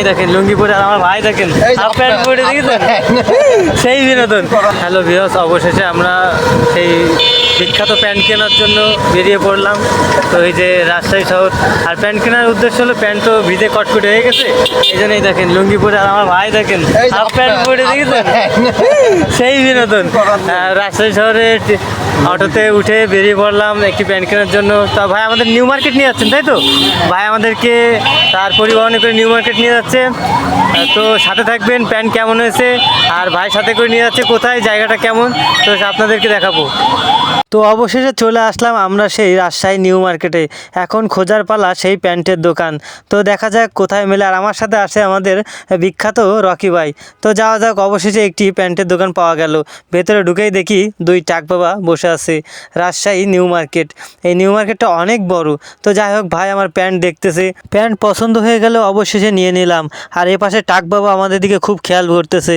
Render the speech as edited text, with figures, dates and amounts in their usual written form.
দেখেন লুঙ্গি পরে আর আমার ভাই দেখেন হাফ প্যান্ট পরে দেখেছেন সেই বিনোদন। হ্যালো ভিউয়ার্স, অবশেষে আমরা সেই বিখ্যাত প্যান্ট কেনার জন্য বেরিয়ে পড়লাম। তো এই যে রাজশাহী শহর, আর প্যান্ট কেনার উদ্দেশ্য হলো প্যান্ট তো ভিজে কটকটে হয়ে গেছে, এই জন্যই দেখেন লুঙ্গি পরে আর আমার ভাই দেখেন হাফ প্যান্ট পরে দেখেছেন সেই বিনোদন। রাজশাহী শহরে অটোতে উঠে বেরিয়ে পড়লাম একটি প্যান্ট কেনার জন্য। তা ভাই আমাদের নিউ মার্কেট নিয়ে যাচ্ছেন তাই তো? ভাই আমাদেরকে তার পরিবহনে করে নিউ মার্কেট নিয়ে যাচ্ছে। তো সাথে থাকবেন, প্যান্ট কেমন হয়েছে আর ভাই সাথে করে নিয়ে যাচ্ছে কোথায়, জায়গাটা কেমন, তো আপনাদেরকে দেখাবো। তো অবশেষে চলে আসলাম আমরা সেই রাজশাহী নিউ মার্কেটে। এখন খোঁজার পালা সেই প্যান্টের দোকান। তো দেখা যাক কোথায় মেলে, আর আমার সাথে আসে আমাদের বিখ্যাত রকি ভাই। তো যাওয়া যাক, অবশেষে একটি প্যান্টের দোকান পাওয়া গেল। ভেতরে ঢুকেই দেখি দুই টাক বাবা বসে আছে। রাজশাহী নিউ মার্কেট, এই নিউ মার্কেটটা অনেক বড়। তো যাই হোক, ভাই আমার প্যান্ট দেখতেছে, প্যান্ট পছন্দ হয়ে গেল, অবশেষে নিয়ে নিলাম। আর এ পাশে টাক বাবা আমাদের দিকে খুব খেয়াল করতেছে।